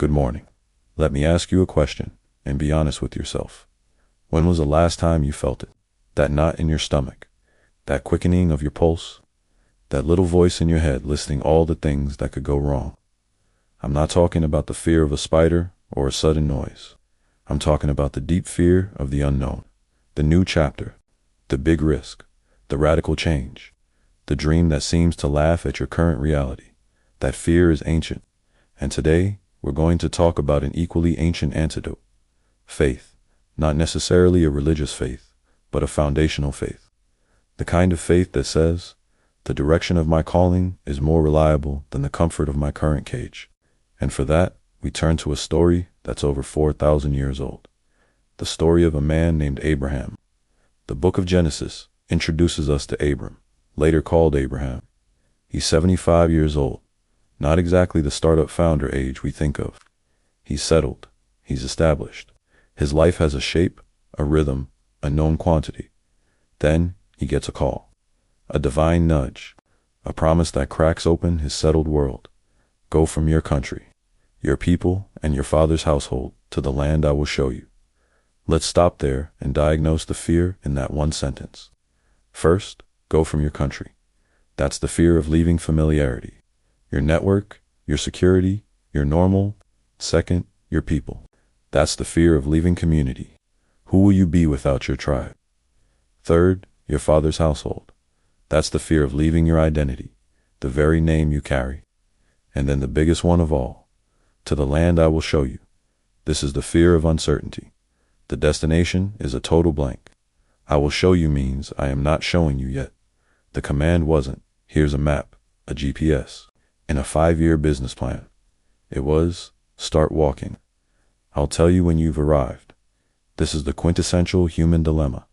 Good morning. Let me ask you a question, and be honest with yourself. When was the last time you felt it? That knot in your stomach, that quickening of your pulse, that little voice in your head listing all the things that could go wrong. I'm not talking about the fear of a spider or a sudden noise. I'm talking about the deep fear of the unknown, the new chapter, the big risk, the radical change, the dream that seems to laugh at your current reality. That fear is ancient, and today we're going to talk about an equally ancient antidote: faith. Not necessarily a religious faith, but a foundational faith. The kind of faith that says, the direction of my calling is more reliable than the comfort of my current cage. And for that, we turn to a story that's over 4,000 years old. The story of a man named Abraham. The book of Genesis introduces us to Abram, later called Abraham. He's 75 years old, not exactly the startup founder age we think of. He's settled, he's established. His life has a shape, a rhythm, a known quantity. Then he gets a call, a divine nudge, a promise that cracks open his settled world. Go from your country, your people, and your father's household to the land I will show you. Let's stop there and diagnose the fear in that one sentence. First, go from your country. That's the fear of leaving familiarity, your network, your security, your normal. Second, your people. That's the fear of leaving community. Who will you be without your tribe? Third, your father's household. That's the fear of leaving your identity, the very name you carry. And then the biggest one of all, to the land I will show you. This is the fear of uncertainty. The destination is a total blank. I will show you means I am not showing you yet. The command wasn't, here's a map, a GPS, and a 5-year business plan. It was, start walking. I'll tell you when you've arrived. This is the quintessential human dilemma,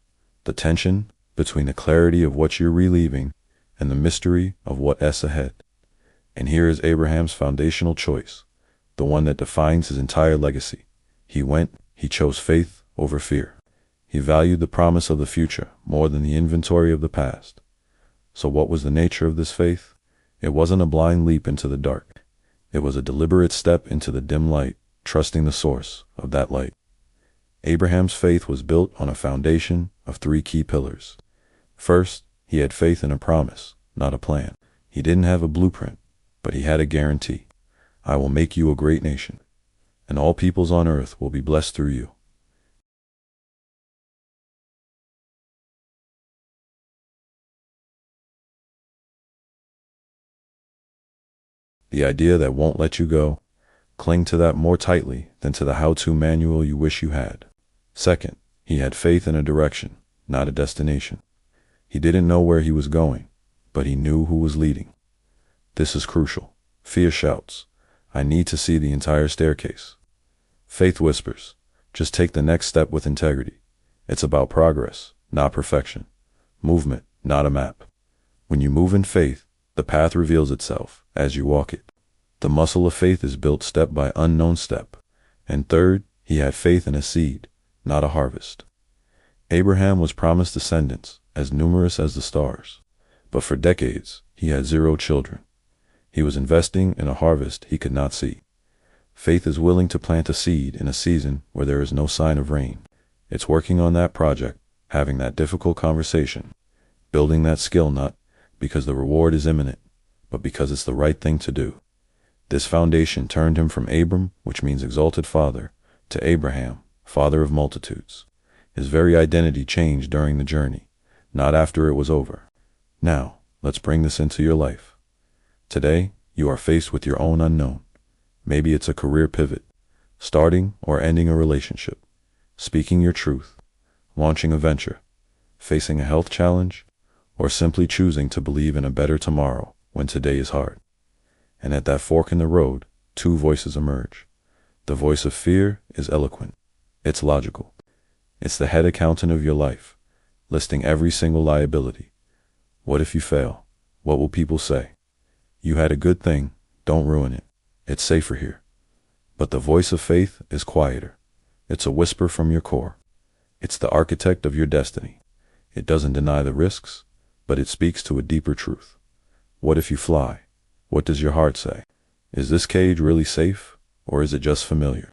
the tension between the clarity of what you're relieving and the mystery of what's ahead. And here is Abraham's foundational choice, the one that defines his entire legacy. He chose faith over fear. He valued the promise of the future more than the inventory of the past. So what was the nature of this faith? It wasn't a blind leap into the dark. It was a deliberate step into the dim light, trusting the source of that light. Abraham's faith was built on a foundation of 3 key pillars. First, he had faith in a promise, not a plan. He didn't have a blueprint, but he had a guarantee. I will make you a great nation, and all peoples on earth will be blessed through you. The idea that won't let you go. Cling to that more tightly than to the how-to manual you wish you had. Second, he had faith in a direction, not a destination. He didn't know where he was going, but he knew who was leading. This is crucial. Fear shouts, I need to see the entire staircase. Faith whispers, just take the next step with integrity. It's about progress, not perfection. Movement, not a map. When you move in faith, the path reveals itself as you walk it. The muscle of faith is built step by unknown step. And third, he had faith in a seed, not a harvest. Abraham was promised descendants as numerous as the stars, but for decades he had 0 children. He was investing in a harvest he could not see. Faith is willing to plant a seed in a season where there is no sign of rain. It's working on that project, having that difficult conversation, building that skill not because the reward is imminent, but because it's the right thing to do. This foundation turned him from Abram, which means exalted father, to Abraham, father of multitudes. His very identity changed during the journey, not after it was over. Now, let's bring this into your life. Today, you are faced with your own unknown. Maybe it's a career pivot, starting or ending a relationship, speaking your truth, launching a venture, facing a health challenge, or simply choosing to believe in a better tomorrow when today is hard. And at that fork in the road, 2 voices emerge. The voice of fear is eloquent. It's logical. It's the head accountant of your life, listing every single liability. What if you fail? What will people say? You had a good thing, don't ruin it. It's safer here. But the voice of faith is quieter. It's a whisper from your core. It's the architect of your destiny. It doesn't deny the risks, but it speaks to a deeper truth. What if you fly? What does your heart say? Is this cage really safe, or is it just familiar?